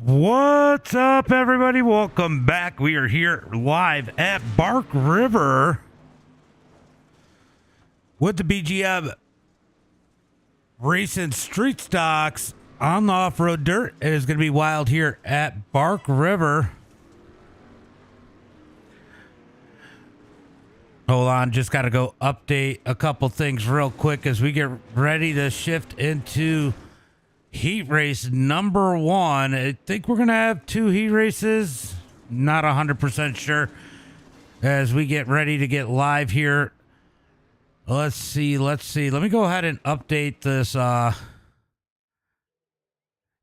What's up, everybody? Welcome back. We are here live at Bark River with the BGM Racing Street Stocks on the off-road dirt. It is going to be wild here at Bark River. Hold on, just got to go update a couple things real quick as we get ready to shift into heat race number one. I think we're going to have two heat races. Not 100% sure as we get ready to get live here. Let's see. Let me go ahead and update this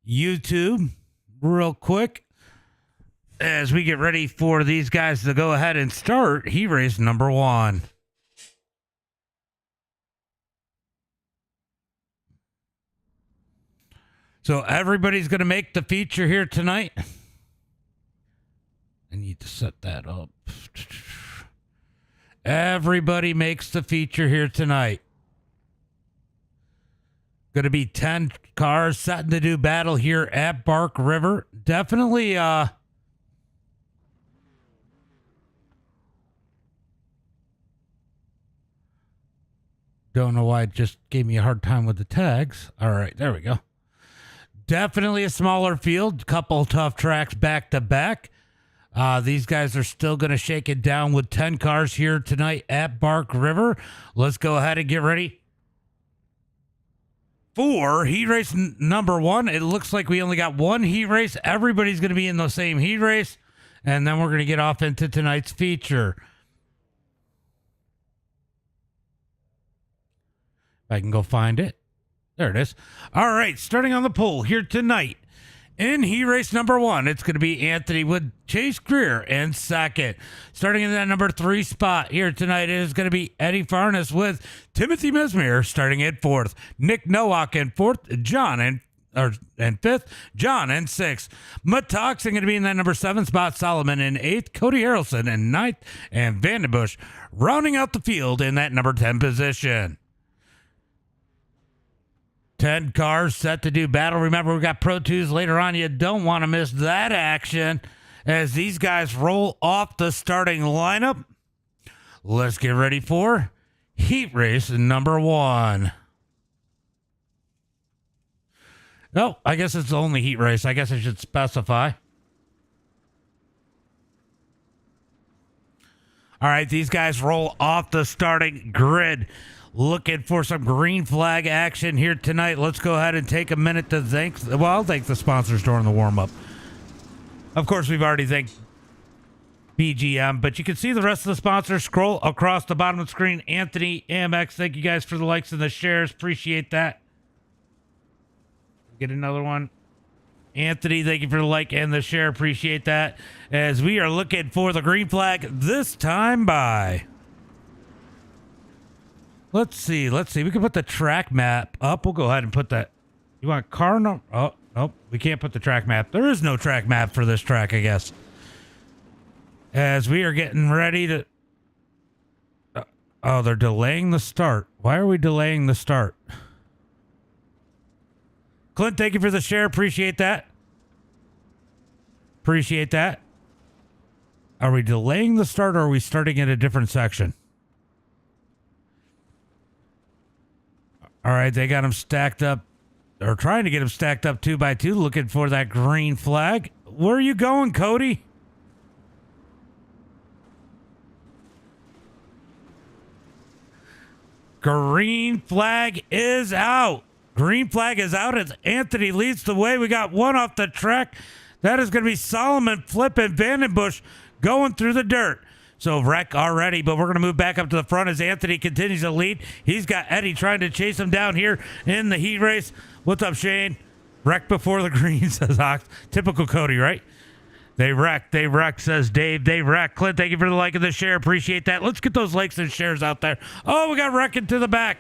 YouTube real quick as we get ready for these guys to go ahead and start heat race number one. So everybody's going to make the feature here tonight. I need to set that up. Everybody makes the feature here tonight. Going to be 10 cars setting to do battle here at Bark River. Definitely, don't know why it just gave me a hard time with the tags. All right, there we go. Definitely a smaller field, couple tough tracks back to back. These guys are still going to shake it down with 10 cars here tonight at Bark River. Let's go ahead and get ready for heat race number one. It looks like we only got one heat race. Everybody's going to be in the same heat race, and then we're going to get off into tonight's feature. If I can go find it. There it is. All right, starting on the pole here tonight in heat race number one, it's going to be Anthony with Chase Greer in second. Starting in that number 3 spot here tonight, it is going to be Eddie Farnes with Timothy Measamer starting at 4th. Nick Nowak in 4th, John in 5th, John in 6th. Metoxen going to be in that number 7 spot, Solomon in 8th, Cody Harrelson in 9th, and Vandenbush rounding out the field in that number 10 position. 10 cars set to do battle. Remember, we got Pro 2s later on. You don't want to miss that action as these guys roll off the starting lineup. Let's get ready for heat race number one. Oh, I guess it's the only heat race. I guess I should specify. All right, these guys roll off the starting grid. Looking for some green flag action here tonight. Let's go ahead and take a minute to I'll thank the sponsors during the warm-up. Of course, we've already thanked BGM, but you can see the rest of the sponsors scroll across the bottom of the screen. Anthony, Amex, thank you guys for the likes and the shares. Appreciate that. Get another one. Anthony, thank you for the like and the share. Appreciate that. As we are looking for the green flag this time by... Let's see. We can put the track map up. We'll go ahead and put that. You want car number? Oh, nope. We can't put the track map. There is no track map for this track, I guess. As we are getting ready to... oh, they're delaying the start. Why are we delaying the start? Clint, thank you for the share. Appreciate that. Appreciate that. Are we delaying the start or are we starting in a different section? All right, they got them stacked up, or trying to get them stacked up 2 by 2, looking for that green flag. Where are you going, Cody? Green flag is out. Green flag is out as Anthony leads the way. We got one off the track. That is going to be Solomon flipping Vandenbush going through the dirt. So wreck already, but we're going to move back up to the front as Anthony continues to lead. He's got Eddie trying to chase him down here in the heat race. What's up, Shane? Wreck before the green, says Ox. Typical Cody, right? They wreck, says Dave. They wreck. Clint, thank you for the like and the share. Appreciate that. Let's get those likes and shares out there. Oh, we got wrecking to the back.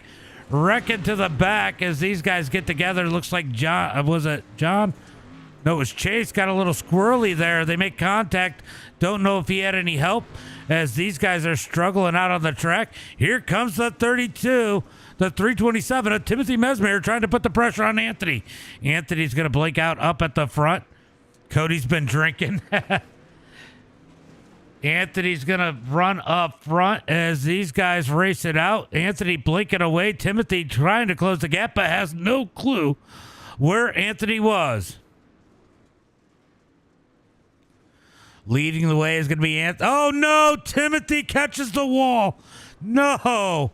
Wrecking to the back as these guys get together. Looks like John, was it John? No, it was Chase. Got a little squirrely there. They make contact. Don't know if he had any help as these guys are struggling out on the track. Here comes the 32, the 327 of Timothy Measamer trying to put the pressure on Anthony. Anthony's going to blink out up at the front. Cody's been drinking. Anthony's going to run up front as these guys race it out. Anthony blinking away. Timothy trying to close the gap, but has no clue where Anthony was. Leading the way is going to be Anthony. Oh, no. Timothy catches the wall. No.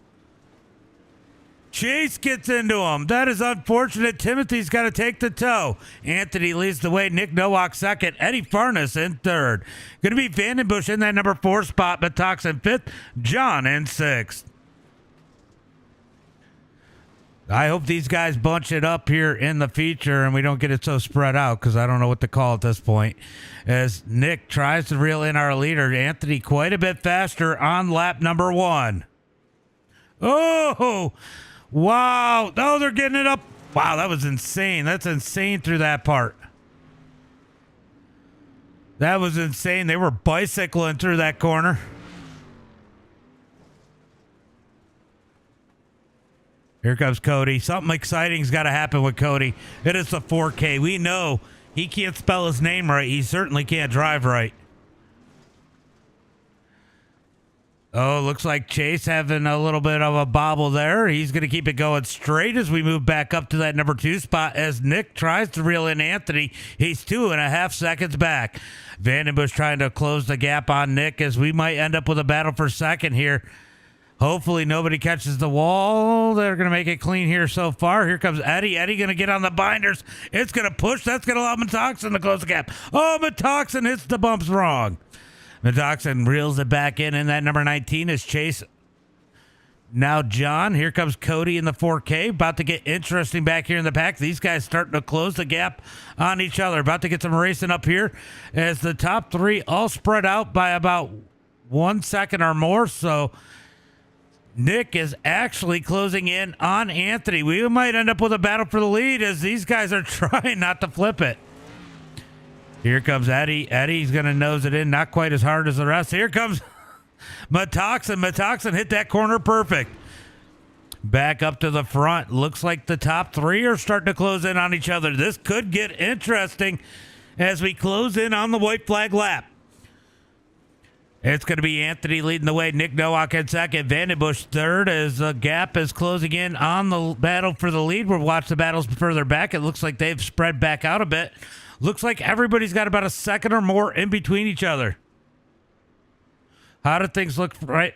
Chase gets into him. That is unfortunate. Timothy's got to take the tow. Anthony leads the way. Nick Nowak second. Eddie Farnes in third. Going to be Vandenbush in that number 4 spot. Metoxen fifth. John in sixth. I hope these guys bunch it up here in the feature and we don't get it so spread out because I don't know what to call at this point. As Nick tries to reel in our leader, Anthony quite a bit faster on lap number 1. Oh, wow. Oh, they're getting it up. Wow, that was insane. That's insane through that part. That was insane. They were bicycling through that corner. Here comes Cody. Something exciting's got to happen with Cody. It is the 4K. We know he can't spell his name right. He certainly can't drive right. Oh, looks like Chase having a little bit of a bobble there. He's going to keep it going straight as we move back up to that number 2 spot as Nick tries to reel in Anthony. He's 2.5 seconds back. Vandenbush trying to close the gap on Nick as we might end up with a battle for second here. Hopefully nobody catches the wall. They're going to make it clean here so far. Here comes Eddie. Eddie going to get on the binders. It's going to push. That's going to allow Metoxen to close the gap. Oh, Metoxen hits the bumps wrong. Metoxen reels it back in that number 19 is Chase. Now John. Here comes Cody in the 4K. About to get interesting back here in the pack. These guys starting to close the gap on each other. About to get some racing up here as the top 3 all spread out by about 1 second or more. So Nick is actually closing in on Anthony. We might end up with a battle for the lead as these guys are trying not to flip it. Here comes Eddie. Eddie's going to nose it in, not quite as hard as the rest. Here comes Metoxen. Metoxen hit that corner perfect. Back up to the front. Looks like the top 3 are starting to close in on each other. This could get interesting as we close in on the white flag lap. It's going to be Anthony leading the way. Nick Nowak in second. Vandenbush third as the gap is closing in on the battle for the lead. We'll watch the battles further back. It looks like they've spread back out a bit. Looks like everybody's got about a second or more in between each other. How do things look? Right?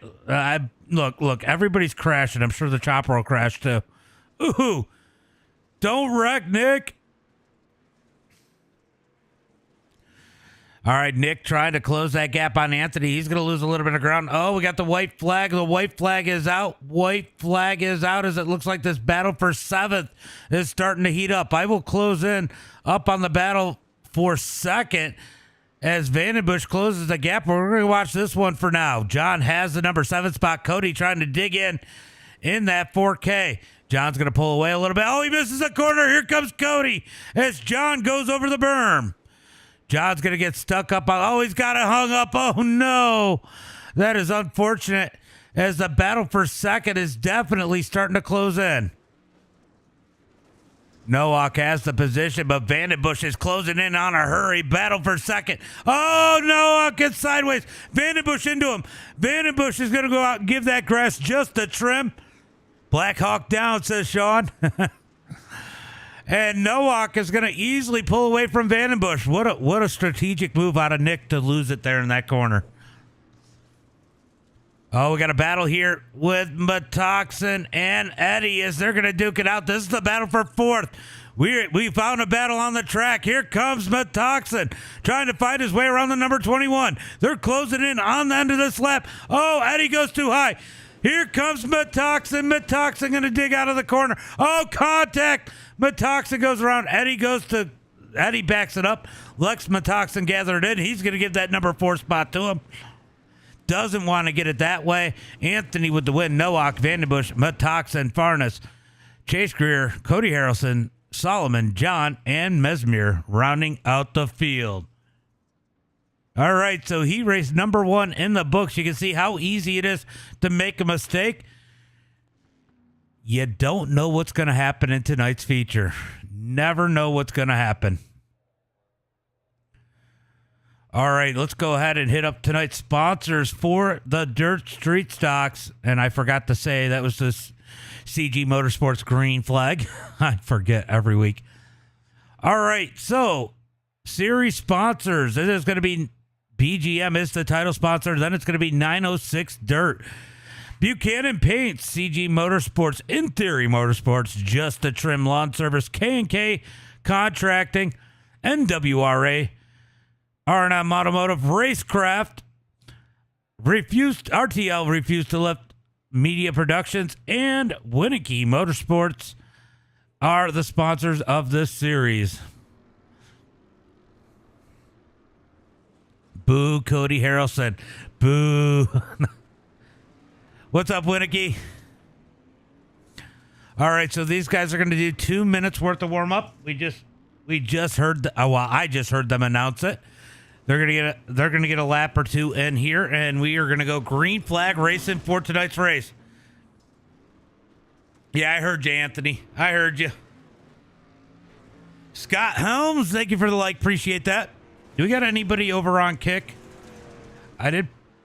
Look, everybody's crashing. I'm sure the chopper will crash too. Ooh, don't wreck, Nick. All right, Nick trying to close that gap on Anthony. He's going to lose a little bit of ground. Oh, we got the white flag. The white flag is out. White flag is out as it looks like this battle for 7th is starting to heat up. I will close in up on the battle for 2nd as Vandenbush closes the gap. We're going to watch this one for now. John has the number 7 spot. Cody trying to dig in that 4K. John's going to pull away a little bit. Oh, he misses a corner. Here comes Cody as John goes over the berm. John's going to get stuck up on... Oh, he's got it hung up. Oh, no. That is unfortunate as the battle for 2nd is definitely starting to close in. Nowak has the position, but Vandenbush is closing in on a hurry. Battle for 2nd. Oh, Nowak gets sideways. Vandenbush into him. Vandenbush is going to go out and give that grass just a trim. Black Hawk down, says Sean. And Nowak is going to easily pull away from Vandenbush. What a strategic move out of Nick to lose it there in that corner. Oh, we got a battle here with Metoxen and Eddie as they're going to duke it out. This is the battle for 4th. We found a battle on the track. Here comes Metoxen trying to fight his way around the number 21. They're closing in on the end of this lap. Oh, Eddie goes too high. Here comes Metoxen. Metoxen going to dig out of the corner. Oh, contact. Metoxen goes around. Eddie backs it up. Lex Metoxen gathered in. He's going to give that number 4 spot to him. Doesn't want to get it that way. Anthony with the win. Nowak, Vandenbush, Metoxen, Farnes, Chase Greer, Cody Harrelson, Solomon, John, and Measamer rounding out the field. All right, so he raced number 1 in the books. You can see how easy it is to make a mistake. You don't know what's going to happen in tonight's feature. Never know what's going to happen. All right, let's go ahead and hit up tonight's sponsors for the Dirt Street Stocks. And I forgot to say that was this CG Motorsports green flag. I forget every week. All right, so series sponsors. It is going to be BGM is the title sponsor. Then it's going to be 906 Dirt. Buchanan Paints, CG Motorsports, In Theory Motorsports, Just the Trim Lawn Service, K&K Contracting, NWRA, R&M Automotive, Racecraft, RTL Refused to Lift Media Productions, and Winnicky Motorsports are the sponsors of this series. Boo, Cody Harrelson. Boo. What's up, Winnicky? All right, so these guys are going to do 2 minutes worth of warm up. We just heard. I just heard them announce it. They're gonna get a lap or two in here, and we are gonna go green flag racing for tonight's race. Yeah, I heard you, Anthony. I heard you. Scott Helms, thank you for the like. Appreciate that. Do we got anybody over on Kick?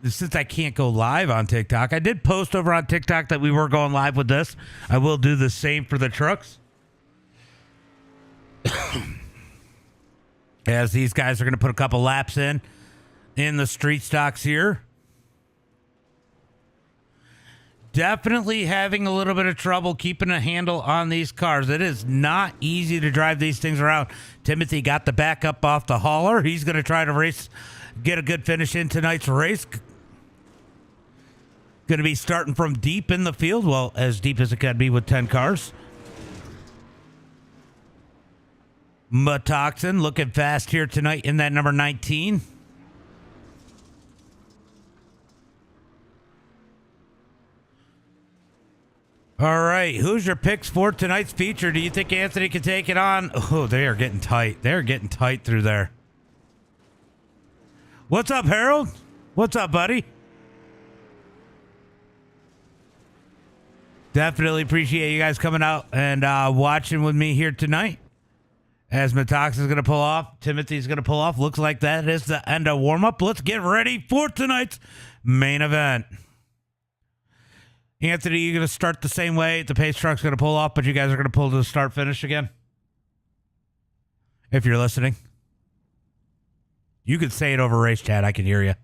Since I can't go live on TikTok, I did post over on TikTok that we were going live with this. I will do the same for the trucks. As these guys are going to put a couple laps in the street stocks here. Definitely having a little bit of trouble keeping a handle on these cars. It is not easy to drive these things around. Timothy got the backup off the hauler. He's going to try to get a good finish in tonight's race. Going to be starting from deep in the field. Well, as deep as it can be with 10 cars. Metoxen looking fast here tonight in that number 19. All right, who's your picks for tonight's feature? Do you think Anthony can take it on? Oh, they are getting tight. They're getting tight through there. What's up, Harold? What's up, buddy? Definitely appreciate you guys coming out and watching with me here tonight. As Metoxen is going to pull off, Timothy's going to pull off. Looks like that is the end of warm-up. Let's get ready for tonight's main event. Anthony, you're going to start the same way. The pace truck's going to pull off, but you guys are going to pull to the start-finish again? If you're listening. You could say it over race chat. I can hear you.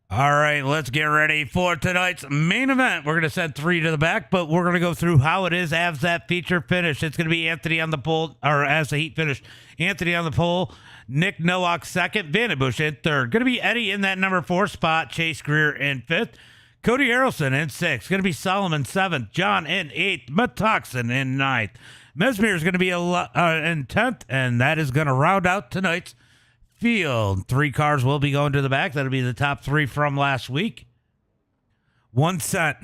All right, let's get ready for tonight's main event. We're going to send 3 to the back, but we're going to go through how it is as that feature finish. It's going to be Anthony on the pole, or as the heat finish. Anthony on the pole, Nick Nowak second, Vandenbush in third. Going to be Eddie in that number 4 spot, Chase Greer in 5th, Cody Harrelson in 6th. Going to be Solomon 7th, John in 8th, Metoxen in 9th. Measamer is going to be in 10th, and that is going to round out tonight's field. 3 cars will be going to the back. That'll be the top 3 from last week. 1 cent.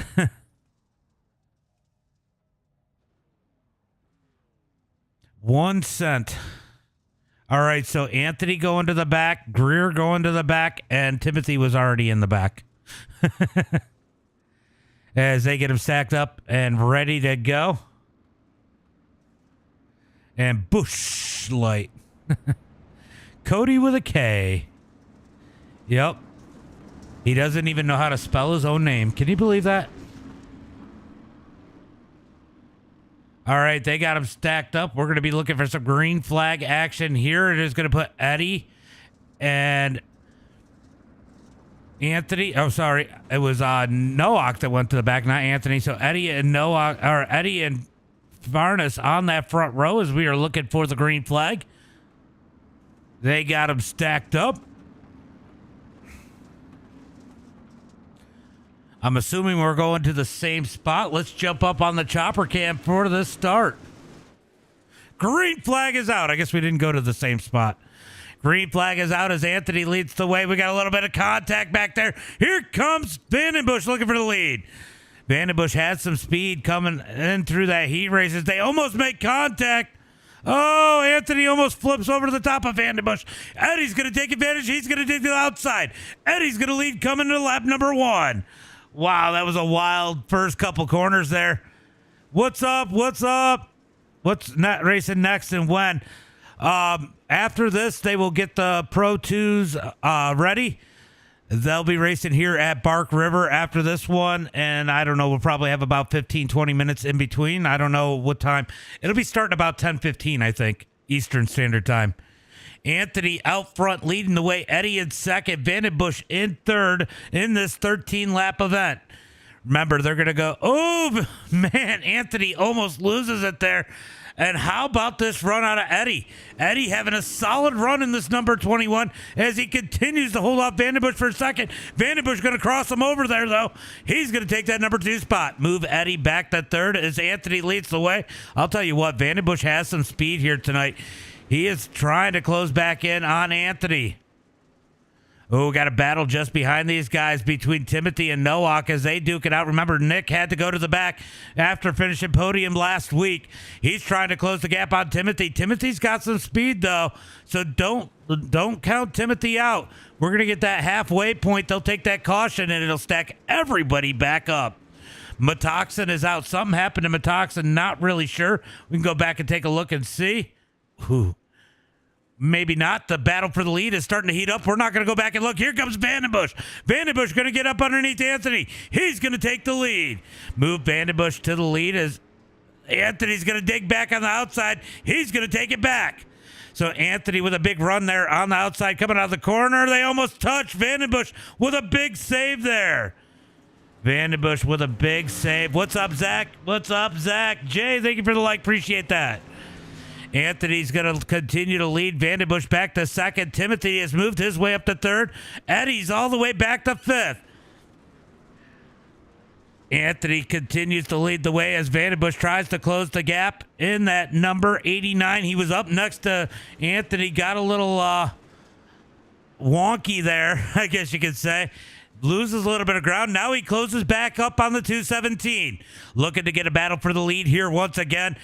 1 cent. All right, so Anthony going to the back, Greer going to the back, and Timothy was already in the back. As they get him stacked up and ready to go. And Bush Light. Cody with a K. Yep. He doesn't even know how to spell his own name. Can you believe that? All right, they got him stacked up. We're going to be looking for some green flag action here. It is going to put Eddie and Anthony. Oh, sorry. It was Nowak that went to the back, not Anthony. So Eddie and Nowak, or Eddie and Varnes on that front row as we are looking for the green flag. They got him stacked up. I'm assuming we're going to the same spot. Let's jump up on the chopper cam for the start. Green flag is out. I guess we didn't go to the same spot. Green flag is out as Anthony leads the way. We got a little bit of contact back there. Here comes Vandenbush looking for the lead. Vandenbush has some speed coming in through that heat races. They almost make contact. Oh, Anthony almost flips over to the top of Vandenbush. Eddie's going to take advantage. He's going to take the outside. Eddie's going to lead coming to lap number 1. Wow, that was a wild first couple corners there. What's up? What's up? what's not racing next and when. After this, they will get the Pro 2s ready. They'll be racing here at Bark River after this one, and I don't know, we'll probably have about 15, 20 minutes in between. I don't know what time. It'll be starting about 10:15, I think, Eastern Standard Time. Anthony out front leading the way. Eddie in second. Vandenbush in third in this 13-lap event. Remember, they're going to go, oh, man, Anthony almost loses it there. And how about this run out of Eddie? Eddie having a solid run in this number 21 as he continues to hold off Vandenbush for a second. Vandenbush going to cross him over there, though. He's going to take that number 2 spot. Move Eddie back to third as Anthony leads the way. I'll tell you what, Vandenbush has some speed here tonight. He is trying to close back in on Anthony. Oh, got a battle just behind these guys between Timothy and Nowak as they duke it out. Remember, Nick had to go to the back after finishing podium last week. He's trying to close the gap on Timothy. Timothy's got some speed, though, so don't count Timothy out. We're going to get that halfway point. They'll take that caution, and it'll stack everybody back up. Metoxen is out. Something happened to Metoxen. Not really sure. We can go back and take a look and see. Ooh. Maybe not. The battle for the lead is starting to heat up. We're not going to go back and look. Here comes Vandenbush. Vandenbush going to get up underneath Anthony. He's going to take the lead. Move Vandenbush to the lead as Anthony's going to dig back on the outside. He's going to take it back. So Anthony with a big run there on the outside coming out of the corner. They almost touch. Vandenbush with a big save there. Vandenbush with a big save. What's up, Zach? What's up, Zach? Jay, thank you for the like. Appreciate that. Anthony's going to continue to lead. Vandenbush back to second. Timothy has moved his way up to third. Eddie's all the way back to fifth. Anthony continues to lead the way as Vandenbush tries to close the gap in that number 89. He was up next to Anthony. Got a little wonky there, I guess you could say. Loses a little bit of ground. Now he closes back up on the 217. Looking to get a battle for the lead here once again.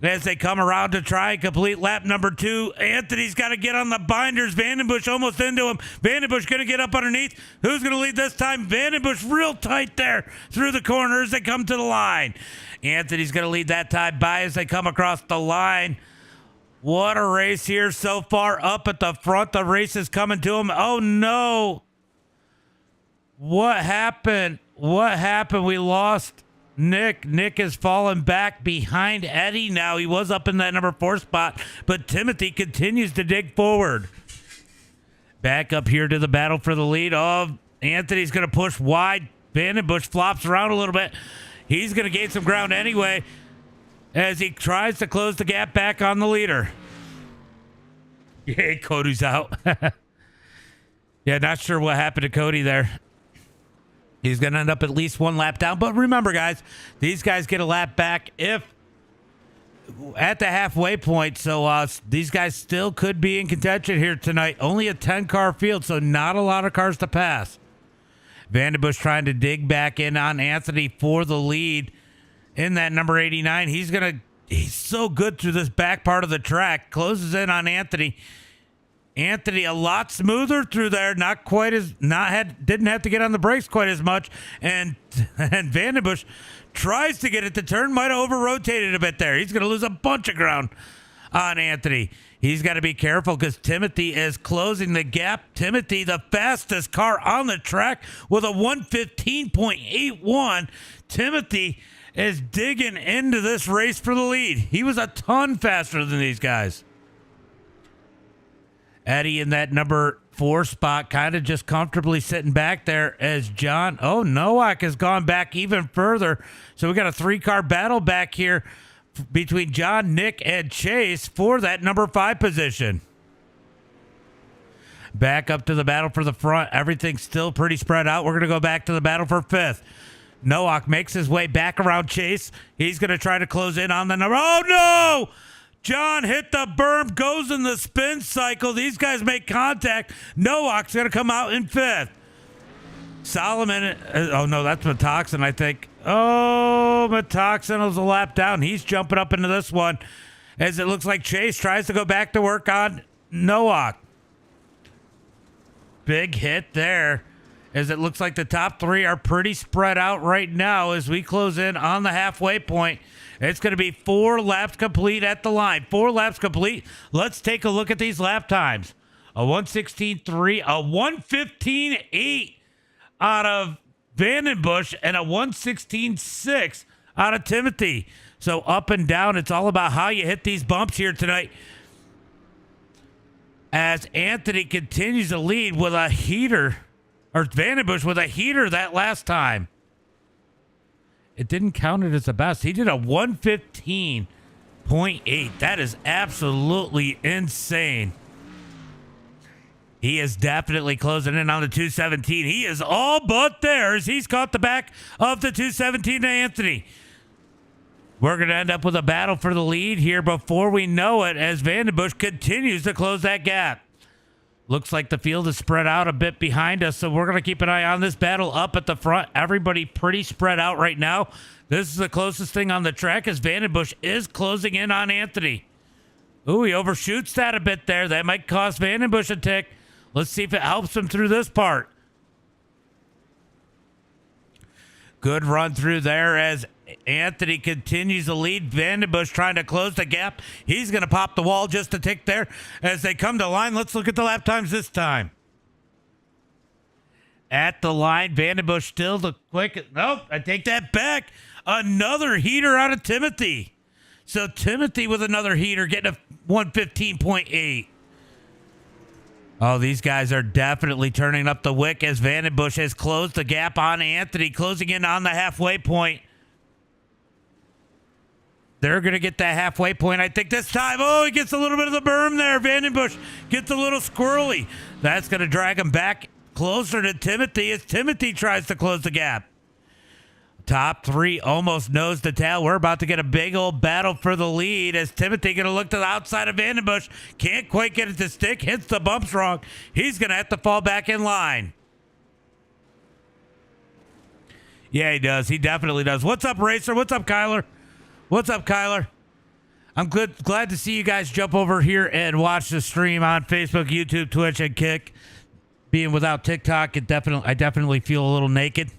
As they come around to try and complete lap number 2, Anthony's got to get on the binders. Vandenbush almost into him. Vandenbush going to get up underneath. Who's going to lead this time? Vandenbush real tight there through the corner as they come to the line. Anthony's going to lead that time by as they come across the line. What a race here so far up at the front. The race is coming to him. Oh, no. What happened? What happened? We lost Nick. Nick has fallen back behind Eddie now. He was up in that number 4 spot, but Timothy continues to dig forward. Back up here to the battle for the lead. Oh, Anthony's going to push wide. Vandenbush flops around a little bit. He's going to gain some ground anyway as he tries to close the gap back on the leader. Yay, Cody's out. Yeah, not sure what happened to Cody there. He's going to end up at least 1 lap down. But remember, guys, these guys get a lap back if at the halfway point. So these guys still could be in contention here tonight. Only a 10-car field, so not a lot of cars to pass. Vandenbush trying to dig back in on Anthony for the lead in that number 89. He's so good through this back part of the track. Closes in on Anthony. Anthony a lot smoother through there, didn't have to get on the brakes quite as much, and Vandenbush tries to get it to turn, might have over-rotated a bit there. He's going to lose a bunch of ground on Anthony. He's got to be careful because Timothy is closing the gap. Timothy, the fastest car on the track with a 1:15.81. Timothy is digging into this race for the lead. He was a ton faster than these guys. Eddie in that number 4 spot, kind of just comfortably sitting back there as Nowak has gone back even further. So we got a 3-car battle back here between John, Nick, and Chase for that number 5 position. Back up to the battle for the front. Everything's still pretty spread out. We're going to go back to the battle for 5th. Nowak makes his way back around Chase. He's going to try to close in on the number. Oh, no! John hit the berm, goes in the spin cycle. These guys make contact. Nowak's going to come out in 5th. Solomon, oh no, that's Metoxen, I think. Oh, Metoxen was a lap down. He's jumping up into this one as it looks like Chase tries to go back to work on Nowak. Big hit there as it looks like the top three are pretty spread out right now as we close in on the halfway point. It's going to be 4 laps complete at the line. 4 laps complete. Let's take a look at these lap times. A 1:16.3, a 1:15.8 out of Vandenbush, and a 1:16.6 out of Timothy. So up and down, it's all about how you hit these bumps here tonight. As Anthony continues to lead with a heater, or Vandenbush with a heater that last time. It didn't count it as the best. He did a 1:15.8. That is absolutely insane. He is definitely closing in on the 217. He is all but there as he's caught the back of the 217 to Anthony. We're going to end up with a battle for the lead here before we know it as Vandenbush continues to close that gap. Looks like the field is spread out a bit behind us, so we're going to keep an eye on this battle up at the front. Everybody pretty spread out right now. This is the closest thing on the track as Vandenbush is closing in on Anthony. Ooh, he overshoots that a bit there. That might cost Vandenbush a tick. Let's see if it helps him through this part. Good run through there as Anthony continues to lead. Vandenbush trying to close the gap. He's going to pop the wall just a tick there as they come to line. Let's look at the lap times this time. At the line, Vandenbush still the quickest. Nope, I take that back. Another heater out of Timothy. So Timothy with another heater getting a 1:15.8. Oh, these guys are definitely turning up the wick as Vandenbush has closed the gap on Anthony, closing in on the halfway point. They're going to get that halfway point, I think, this time. Oh, he gets a little bit of the berm there. Vandenbush gets a little squirrely. That's going to drag him back closer to Timothy as Timothy tries to close the gap. Top three almost nose to tail. We're about to get a big old battle for the lead as Timothy going to look to the outside of Vandenbush. Can't quite get it to stick. Hits the bumps wrong. He's going to have to fall back in line. Yeah, he does. He definitely does. What's up, Racer? What's up, Kyler? What's up, Kyler? I'm glad to see you guys jump over here and watch the stream on Facebook, YouTube, Twitch, and Kick. Being without TikTok, I definitely feel a little naked.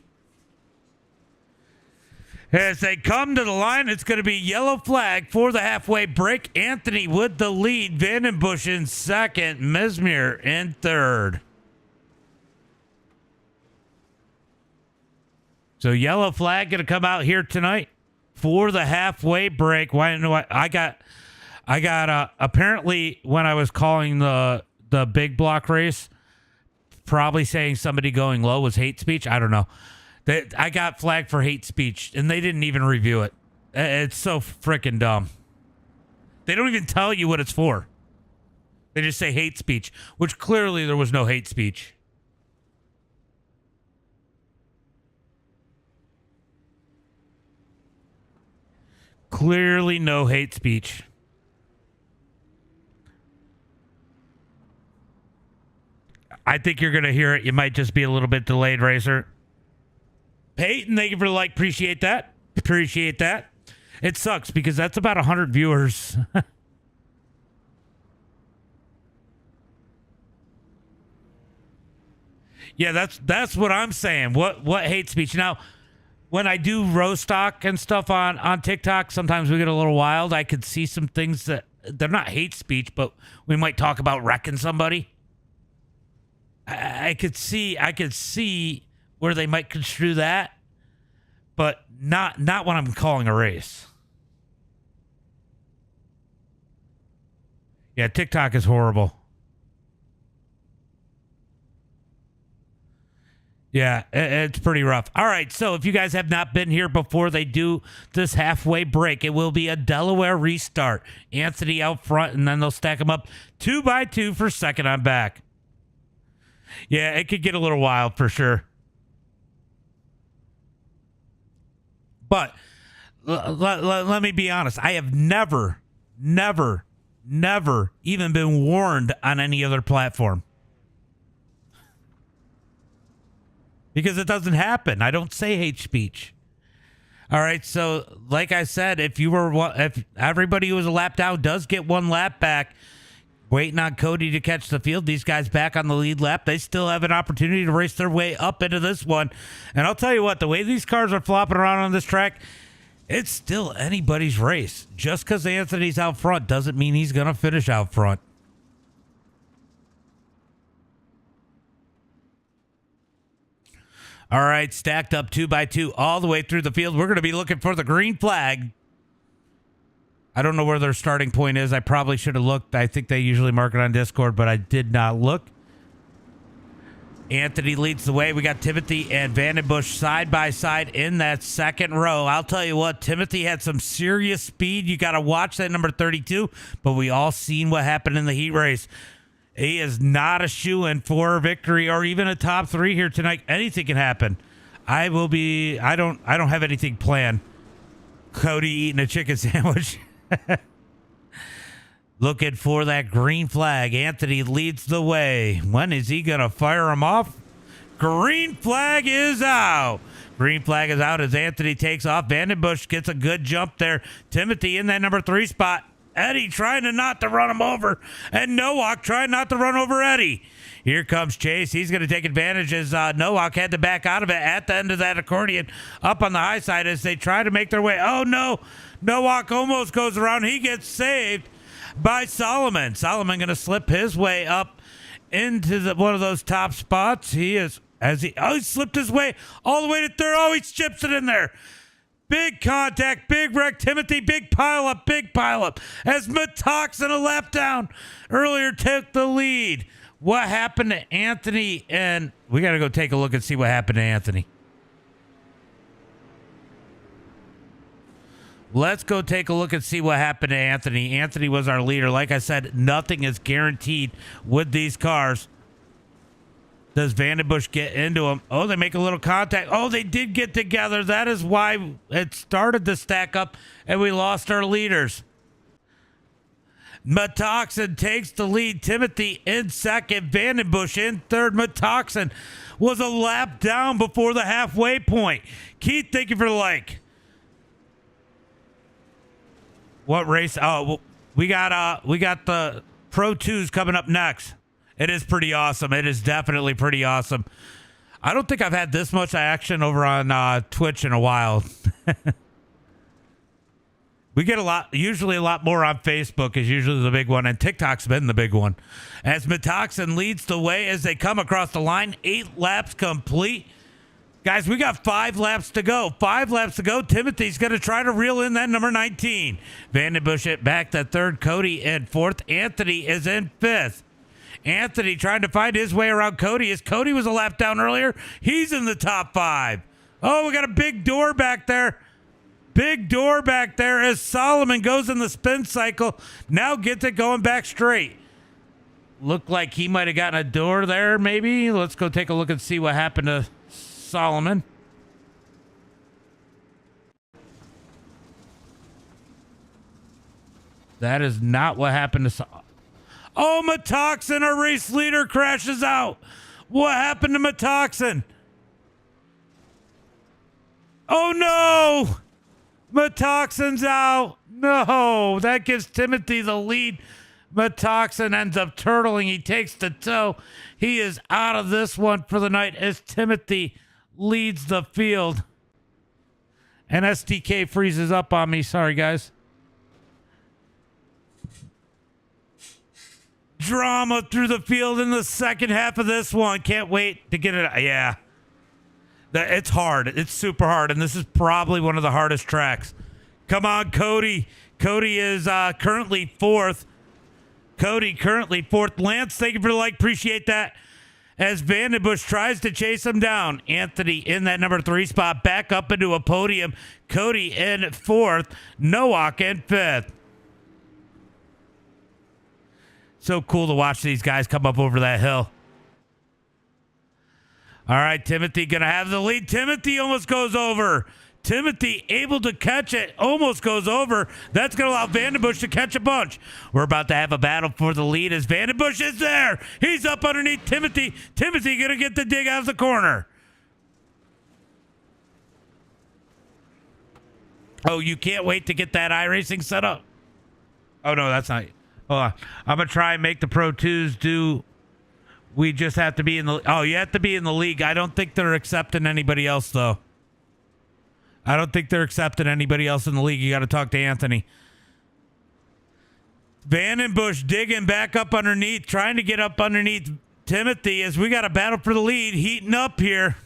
As they come to the line, it's going to be yellow flag for the halfway break. Anthony with the lead. Vandenbush in second. Measamer in third. So yellow flag going to come out here tonight for the halfway break. Why? I got apparently when I was calling the big block race, probably saying somebody going low was hate speech. I don't know. I got flagged for hate speech, and they didn't even review it. It's so freaking dumb. They don't even tell you what it's for. They just say hate speech, which clearly there was no hate speech. Clearly no hate speech. I think you're going to hear it. You might just be a little bit delayed, Racer. Peyton, thank you for the like. Appreciate that. Appreciate that. It sucks because that's about 100 viewers. Yeah, that's what I'm saying. What hate speech? Now, when I do roast stock and stuff on TikTok, sometimes we get a little wild. I could see some things that they're not hate speech, but we might talk about wrecking somebody. I could see where they might construe that, but not when I'm calling a race. Yeah, TikTok is horrible. Yeah, it's pretty rough. All right, so if you guys have not been here before they do this halfway break, it will be a Delaware restart. Anthony out front, and then they'll stack them up 2 by 2 for second on back. Yeah, it could get a little wild for sure. But let me be honest. I have never even been warned on any other platform. Because it doesn't happen. I don't say hate speech. All right, so like I said, if everybody who was a lap down does get one lap back, Waiting on Cody to catch the field. These guys back on the lead lap. They still have an opportunity to race their way up into this one. And I'll tell you what, the way these cars are flopping around on this track, it's still anybody's race. Just because Anthony's out front doesn't mean he's going to finish out front. All right, stacked up 2 by 2 all the way through the field. We're going to be looking for the green flag. I don't know where their starting point is. I probably should have looked. I think they usually mark it on Discord, but I did not look. Anthony leads the way. We got Timothy and Vandenbush side by side in that second row. I'll tell you what, Timothy had some serious speed. You got to watch that number 32, but we all seen what happened in the heat race. He is not a shoo-in for victory or even a top 3 here tonight. Anything can happen. I don't have anything planned. Cody eating a chicken sandwich. Looking for that green flag. Anthony leads the way. When is he going to fire him off? Green flag is out. Green flag is out as Anthony takes off. Vandenbush gets a good jump there. Timothy in that number 3 spot. Eddie trying to not to run him over. And Nowak trying not to run over Eddie. Here comes Chase. He's going to take advantage as Nowak had to back out of it at the end of that accordion up on the high side as they try to make their way. Oh, no. Nowak almost goes around. He gets saved by Solomon. Solomon going to slip his way up into one of those top spots. He slipped his way all the way to third. Oh, he chips it in there. Big contact, big wreck. Timothy, big pile up. As Metoxen, a lap down earlier, took the lead. What happened to Anthony? And we got to go take a look and see what happened to Anthony. Let's go take a look and see what happened to Anthony. Anthony was our leader. Like I said, nothing is guaranteed with these cars. Does Vandenbush get into him? Oh, they make a little contact. Oh, they did get together. That is why it started to stack up, and we lost our leaders. Metoxen takes the lead. Timothy in second. Vandenbush in third. Metoxen was a lap down before the halfway point. Keith, thank you for the like. What race? Oh, we got the Pro 2s coming up next. It is pretty awesome. It is definitely pretty awesome. I don't think I've had this much action over on Twitch in a while. We get usually a lot more on Facebook is usually the big one, and TikTok's been the big one. As Metoxen leads the way as they come across the line, 8 laps complete. Guys, we got 5 laps to go. 5 laps to go. Timothy's going to try to reel in that number 19. Vandenbush it back to third. Cody in fourth. Anthony is in fifth. Anthony trying to find his way around Cody as Cody was a lap down earlier. He's in the top 5. Oh, we got a big door back there. Big door back there as Solomon goes in the spin cycle. Now gets it going back straight. Looked like he might have gotten a door there, maybe. Let's go take a look and see what happened to Solomon. That is not what happened to Solomon. Oh, Metoxen, our race leader, crashes out. What happened to Metoxen? Oh, no. Metoxen's out. No, that gives Timothy the lead. Metoxen ends up turtling. He takes the toe. He is out of this one for the night as Timothy leads the field. And STK freezes up on me. Sorry, guys. Drama through the field in the second half of this one. Can't wait to get it. Yeah. It's hard. It's super hard. And this is probably one of the hardest tracks. Come on, Cody. Cody is currently fourth. Cody currently fourth. Lance, thank you for the like. Appreciate that. As Vandenbush tries to chase him down. Anthony in that number 3 spot. Back up into a podium. Cody in fourth. Nowak in fifth. So cool to watch these guys come up over that hill. All right, Timothy going to have the lead. Timothy almost goes over. Timothy able to catch it. Almost goes over. That's going to allow Vandenbush to catch a bunch. We're about to have a battle for the lead as Vandenbush is there. He's up underneath Timothy. Timothy going to get the dig out of the corner. Oh, you can't wait to get that iRacing set up. Oh, no, that's not. Hold on. I'm going to try and make the Pro 2s do. We just have to be in the. Oh, you have to be in the league. I don't think they're accepting anybody else, though. I don't think they're accepting anybody else in the league. You got to talk to Anthony. Vandenbush digging back up underneath, trying to get up underneath Timothy as we got a battle for the lead, heating up here.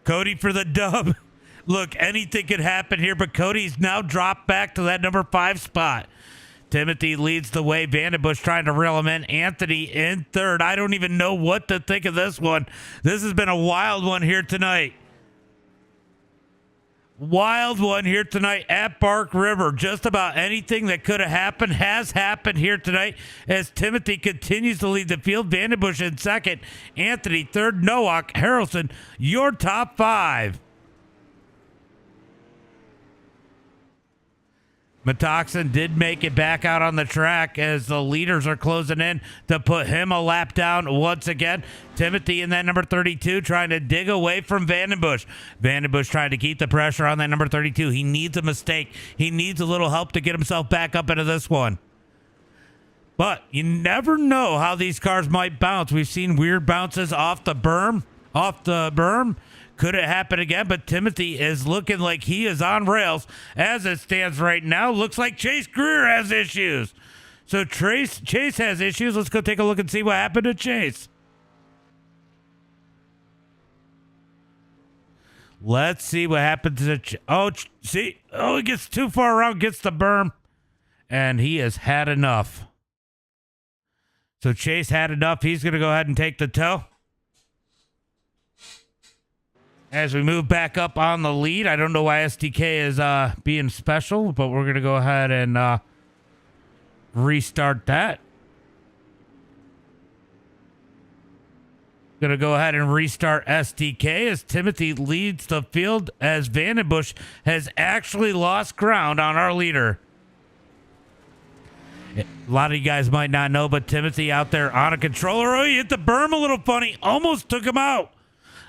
Cody for the dub. Look, anything could happen here, but Cody's now dropped back to that number 5 spot. Timothy leads the way. Vandenbush trying to reel him in. Anthony in third. I don't even know what to think of this one. This has been a wild one here tonight. Wild one here tonight at Bark River. Just about anything that could have happened has happened here tonight as Timothy continues to lead the field. Vandenbush in second. Anthony third. Nowak, Harrelson, your top 5. Metoxen did make it back out on the track as the leaders are closing in to put him a lap down once again. Timothy in that number 32 trying to dig away from Vandenbush. Vandenbush trying to keep the pressure on that number 32. He needs a mistake. He needs a little help to get himself back up into this one. But you never know how these cars might bounce. We've seen weird bounces off the berm. Could it happen again? But Timothy is looking like he is on rails as it stands right now. Looks like Chase Greer has issues. So Chase has issues. Let's go take a look and see what happened to Chase. Let's see what happened to he gets too far around, gets the berm, and he has had enough. So Chase had enough. He's going to go ahead and take the tow. As we move back up on the lead, I don't know why STK is being special, but we're going to go ahead and restart that. Going to go ahead and restart STK as Timothy leads the field as Vandenbush has actually lost ground on our leader. A lot of you guys might not know, but Timothy out there on a controller. Oh, he hit the berm a little funny. Almost took him out.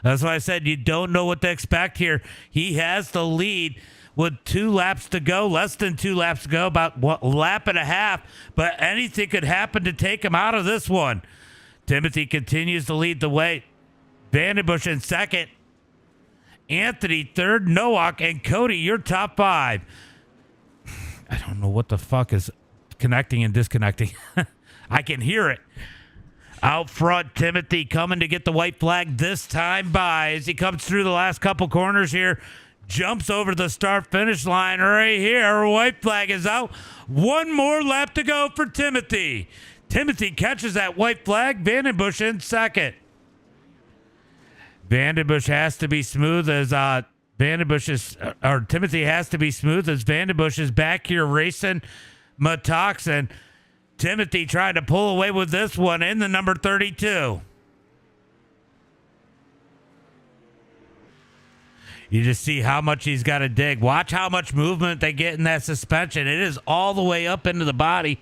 That's why I said you don't know what to expect here. He has the lead with 2 laps to go, less than 2 laps to go, about a lap and a half, but anything could happen to take him out of this one. Timothy continues to lead the way. Vandenbush in second. Anthony third. Nowak and Cody, your top 5. I don't know what the fuck is connecting and disconnecting. I can hear it. Out front, Timothy coming to get the white flag this time by as he comes through the last couple corners here. Jumps over the start-finish line right here. White flag is out. 1 more lap to go for Timothy. Timothy catches that white flag. Vandenbush in second. Vandenbush has to be smooth as Timothy has to be smooth as Vandenbush is back here racing Metoxen. Timothy tried to pull away with this one in the number 32. You just see how much he's got to dig. Watch how much movement they get in that suspension. It is all the way up into the body.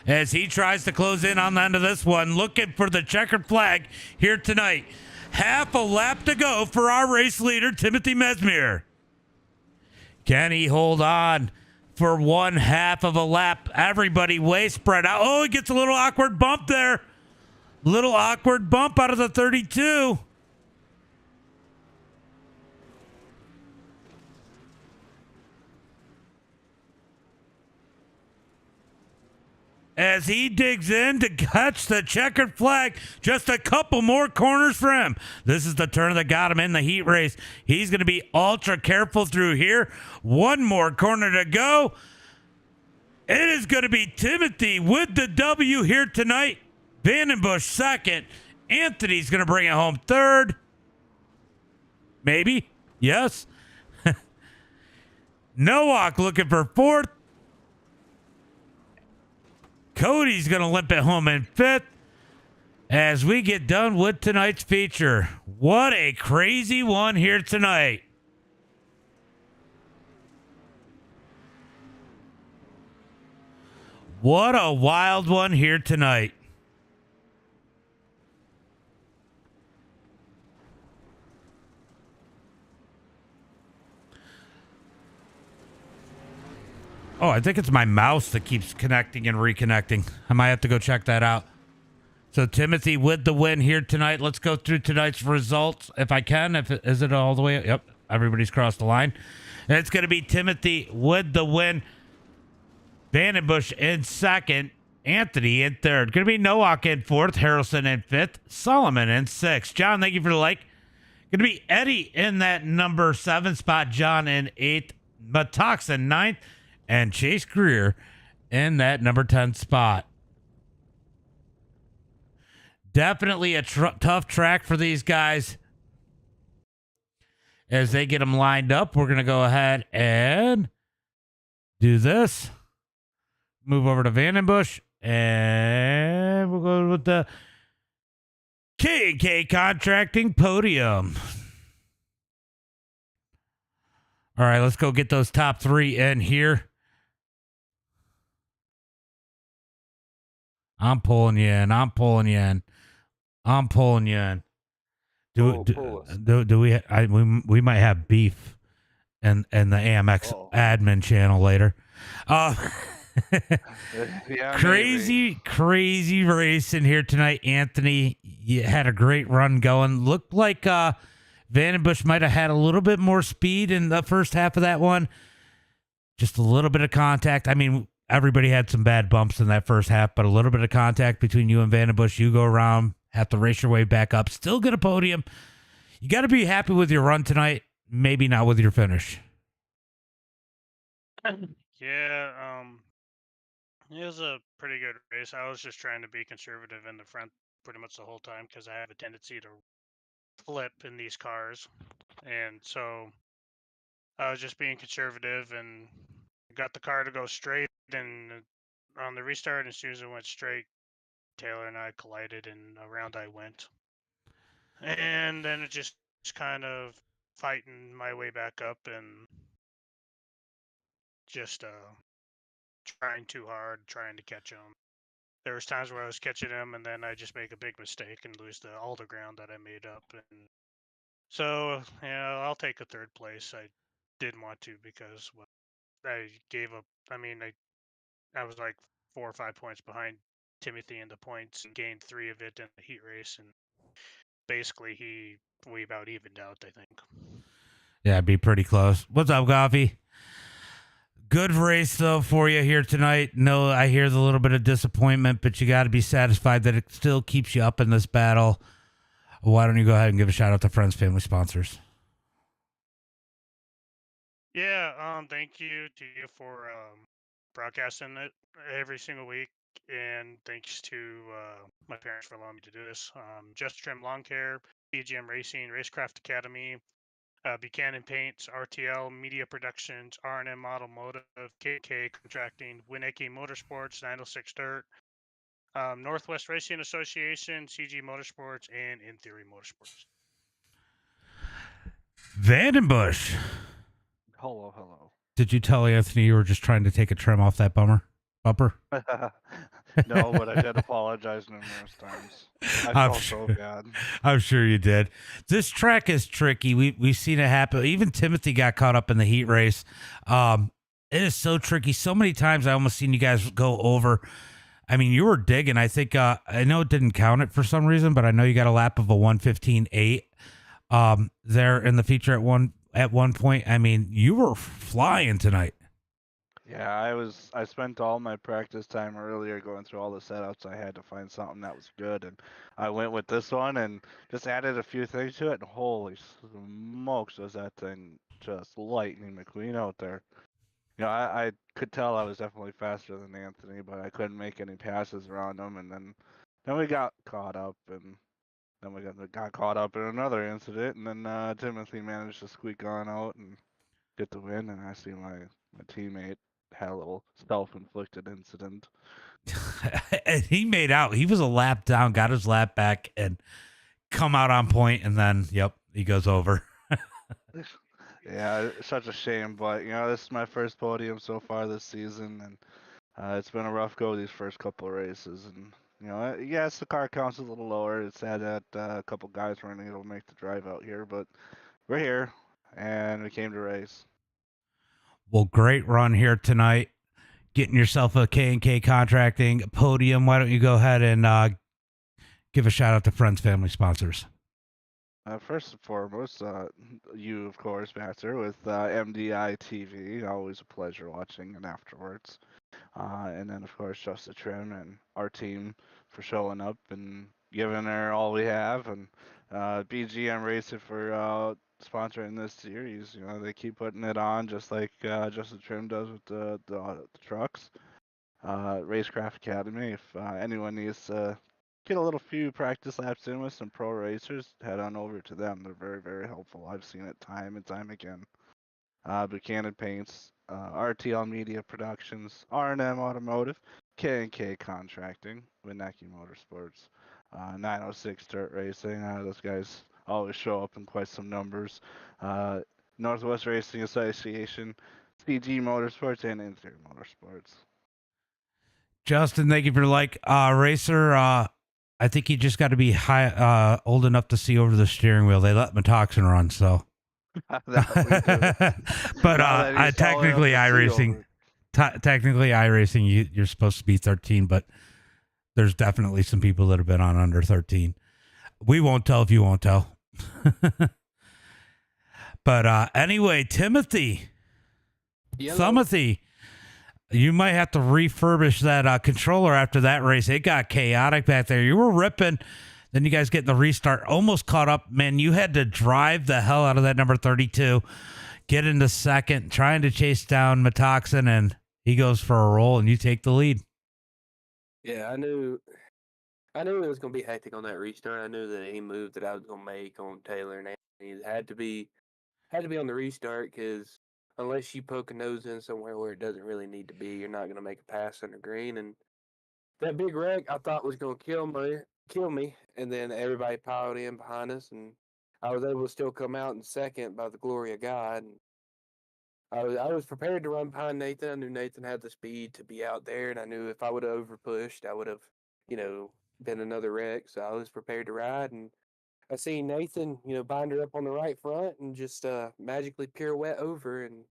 As he tries to close in on the end of this one, looking for the checkered flag here tonight. Half a lap to go for our race leader, Timothy Measamer. Can he hold on for 1/2 of a lap? Everybody way spread out. Oh, he gets a little awkward bump there. Little awkward bump out of the 32. As he digs in to catch the checkered flag, just a couple more corners for him. This is the turn that got him in the heat race. He's going to be ultra careful through here. 1 more corner to go. It is going to be Timothy with the W here tonight. Vandenbush second. Anthony's going to bring it home third. Maybe. Yes. Nowak looking for fourth. Cody's going to limp it home in fifth as we get done with tonight's feature. What a crazy one here tonight. What a wild one here tonight. Oh, I think it's my mouse that keeps connecting and reconnecting. I might have to go check that out. So Timothy with the win here tonight. Let's go through tonight's results if I can. Is it all the way? Yep, everybody's crossed the line. And it's going to be Timothy with the win. Vandenbush in second. Anthony in third. Going to be Nowak in fourth. Harrelson in fifth. Solomon in sixth. John, thank you for the like. Going to be Eddie in that number 7 spot. John in 8th. Metoxen 9th. And Chase Greer in that number 10 spot. Definitely a tough track for these guys. As they get them lined up, we're going to go ahead and do this. Move over to Vandenbush. And we'll go with the K&K Contracting Podium. All right, let's go get those top 3 in here. I'm pulling you in. I'm pulling you in. I'm pulling you in. Do we might have beef and the AMX admin channel later. Yeah, crazy race in here tonight. Anthony, you had a great run going. Looked like Vandenbush might have had a little bit more speed in the first half of that one. Just a little bit of contact. I mean, everybody had some bad bumps in that first half, but a little bit of contact between you and Vandenbush. You go around, have to race your way back up, still get a podium. You got to be happy with your run tonight, maybe not with your finish. Yeah, it was a pretty good race. I was just trying to be conservative in the front pretty much the whole time because I have a tendency to flip in these cars. And so I was just being conservative and got the car to go straight. And on the restart, as soon as it went straight, Taylor and I collided and around I went. And then it just kind of fighting my way back up and just trying too hard, trying to catch him. There was times where I was catching him and then I just make a big mistake and lose all the ground that I made up. And so, yeah, I'll take a third place. I didn't want to because I gave up. I mean, I was like 4 or 5 points behind Timothy in the points and gained 3 of it in the heat race. And basically, we about evened out, I think. Yeah, it'd be pretty close. What's up, Coffee? Good race, though, for you here tonight. No, I hear the little bit of disappointment, but you got to be satisfied that it still keeps you up in this battle. Why don't you go ahead and give a shout out to friends, family, sponsors? Yeah, thank you to you for broadcasting it every single week, and thanks to my parents for allowing me to do this. Just Trim Lawn Care, BGM Racing, Racecraft Academy, Buchanan Paints, RTL Media Productions, R&M Automotive, KK Contracting, Winnicke Motorsports, 906 Dirt, Northwest Racing Association, CG Motorsports, and In Theory Motorsports. Vandenbush. Hello. Did you tell Anthony you were just trying to take a trim off that bumper? No, but I did apologize numerous times. I felt so bad. I'm sure you did. This track is tricky. We've seen it happen. Even Timothy got caught up in the heat race. It is so tricky. So many times I almost seen you guys go over. I mean, you were digging. I think I know it didn't count it for some reason, but I know you got a lap of a 1:15.8 there in the feature at one point. I mean, you were flying tonight. Yeah, I spent all my practice time earlier going through all the setups. I had to find something that was good, and I went with this one and just added a few things to it, and holy smokes, was that thing just lightning McQueen out there. You know, I could tell I was definitely faster than Anthony, but I couldn't make any passes around him, and then we got caught up, and then we got caught up in another incident, and then Timothy managed to squeak on out and get the win, and I see my teammate had a little self-inflicted incident. And he made out. He was a lap down, got his lap back, and come out on point, and then, yep, he goes over. Yeah, such a shame, but, you know, this is my first podium so far this season, and it's been a rough go these first couple of races, and, you know, yes, the car count's a little lower. It's sad that a couple guys weren't able to make the drive out here, but we're here, and we came to race. Well, great run here tonight. getting yourself a K&K Contracting podium, why don't you go ahead and give a shout out to friends, family, sponsors? First and foremost, you of course, Master, with MDiTV. Always a pleasure watching, and afterwards. And then, of course, Just the Trim and our team for showing up and giving her all we have. And BGM Racing for sponsoring this series. You know, they keep putting it on just like Just the Trim does with the trucks. Racecraft Academy. If anyone needs to get a little few practice laps in with some pro racers, head on over to them. They're very, very helpful. I've seen it time and time again. Buchanan Paints, RTL Media Productions, R&M Automotive, K&K Contracting, Winecki Motorsports, 906 Dirt Racing. Those guys always show up in quite some numbers. Northwest Racing Association, CG Motorsports, and Interior Motorsports. Justin, thank you for racer. I think you just got to be old enough to see over the steering wheel. They let Metoxen run, so. But I technically iRacing, technically iRacing, you're supposed to be 13, but there's definitely some people that have been on under 13. We won't tell if you won't tell. But anyway, Timothy, you might have to refurbish that controller after that race. It got chaotic back there. You were ripping. Then you guys get in the restart. Almost caught up. Man, you had to drive the hell out of that number 32. Get into second, trying to chase down Metoxen, and he goes for a roll, and you take the lead. Yeah, I knew it was going to be hectic on that restart. I knew that any move that I was going to make on Taylor and Anthony had to be on the restart, because unless you poke a nose in somewhere where it doesn't really need to be, you're not going to make a pass under green. And that big wreck I thought was going to kill me, and then everybody piled in behind us, and I was able to still come out in second by the glory of God. And I was prepared to run behind Nathan. I knew Nathan had the speed to be out there, and I knew if I would have overpushed, I would have, been another wreck. So I was prepared to ride, and I seen Nathan, bind her up on the right front and just magically pirouette over, and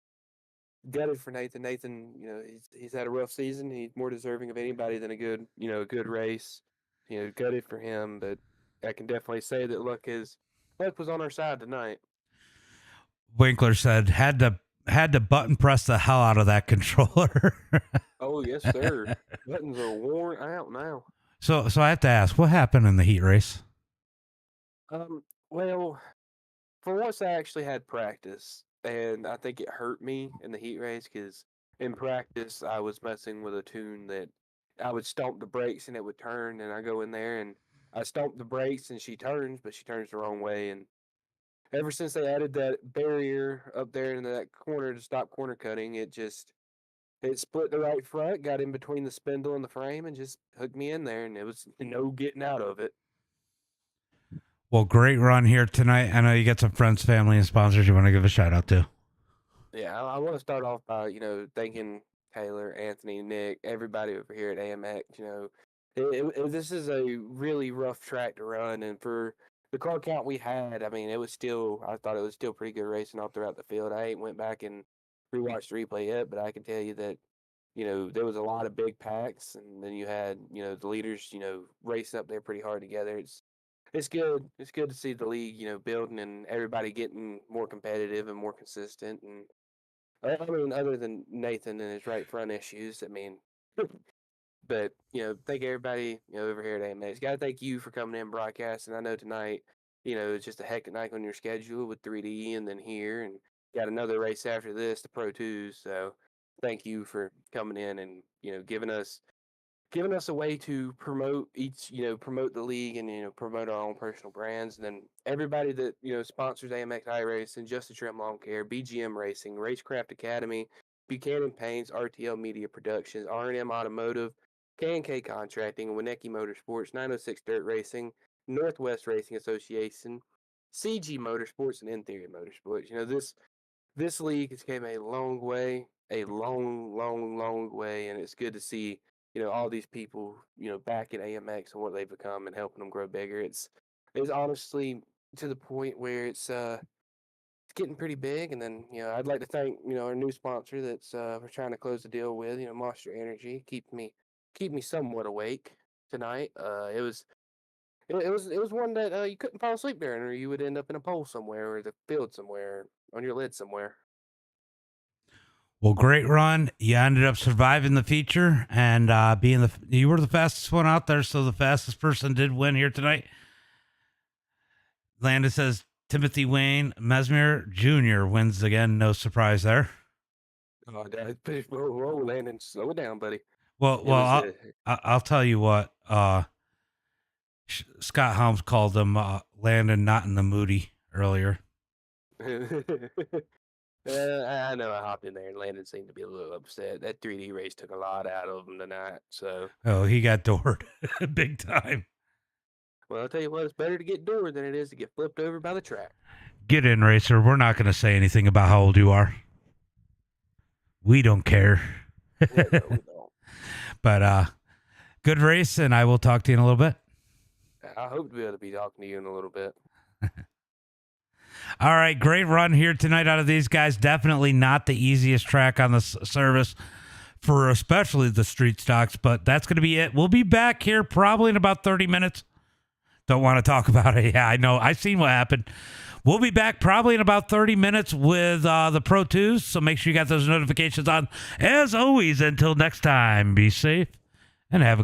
gutted for Nathan. Nathan, he's had a rough season. He's more deserving of anybody than a good race. Gutted for him, but I can definitely say that luck was on our side tonight. Winkler said had to button press the hell out of that controller. Oh yes, sir. Buttons are worn out now. So I have to ask, what happened in the heat race? Well, for once I actually had practice, and I think it hurt me in the heat race, because in practice I was messing with a tune that I would stomp the brakes and it would turn, and I go in there and I stomp the brakes and she turns, but she turns the wrong way. And ever since they added that barrier up there in that corner to stop corner cutting, it split the right front, got in between the spindle and the frame, and just hooked me in there, and it was no getting out of it. Well, great run here tonight. I know you got some friends, family, and sponsors you want to give a shout out to. Yeah, I want to start off by, thanking Taylor, Anthony, Nick, everybody over here at AMX. This is a really rough track to run, and for the car count we had, I mean, I thought it was still pretty good racing all throughout the field. I ain't went back and rewatched the replay yet, but I can tell you that, there was a lot of big packs, and then you had, the leaders, racing up there pretty hard together. It's good. It's good to see the league, building and everybody getting more competitive and more consistent. And I mean, other than Nathan and his right front issues, I mean, but thank everybody, over here at AMX. Got to thank you for coming in broadcasting. I know tonight, it's just a hectic night on your schedule with 3D and then here, and got another race after this, the Pro 2s. So thank you for coming in and giving us a way to promote promote the league, and promote our own personal brands. And then everybody that sponsors AMX iRace and Just a Trim Lawn Care, BGM Racing, Racecraft Academy, Buchanan Paints, RTL Media Productions, R&M Automotive, K&K Contracting, Winecki Motorsports, 906 Dirt Racing, Northwest Racing Association, CG Motorsports, and Interior Motorsports. This league has came a long way, a long way, and it's good to see all these people, back at AMX and what they've become and helping them grow bigger. It's honestly to the point where it's getting pretty big. And then, I'd like to thank, our new sponsor that's we're trying to close the deal with, Monster Energy, keep me somewhat awake tonight. It was one that you couldn't fall asleep during, or you would end up in a pole somewhere, or the field somewhere, on your lid somewhere. Well, great run. You ended up surviving the feature and you were the fastest one out there, so the fastest person did win here tonight. Landon says Timothy Wayne Measamer Jr. wins again. No surprise there. Oh, whoa, Landon, slow it down, buddy. Well, I'll tell you what. Scott Helms called him Landon not in the moody earlier. I know I hopped in there and Landon seemed to be a little upset. That 3D race took a lot out of him tonight. So, he got doored big time. well, I'll tell you what, it's better to get doored than it is to get flipped over by the track. Get in, racer. We're not going to say anything about how old you are. We don't care. Yeah, no, we don't. But good race, and I will talk to you in a little bit. I hope to be able to be talking to you in a little bit. All right, great run here tonight out of these guys. Definitely not the easiest track on the service for especially the street stocks, but that's going to be it. We'll be back here probably in about 30 minutes. Don't want to talk about it. Yeah, I know. I've seen what happened. We'll be back probably in about 30 minutes with the Pro 2s, so make sure you got those notifications on. As always, until next time, be safe and have a good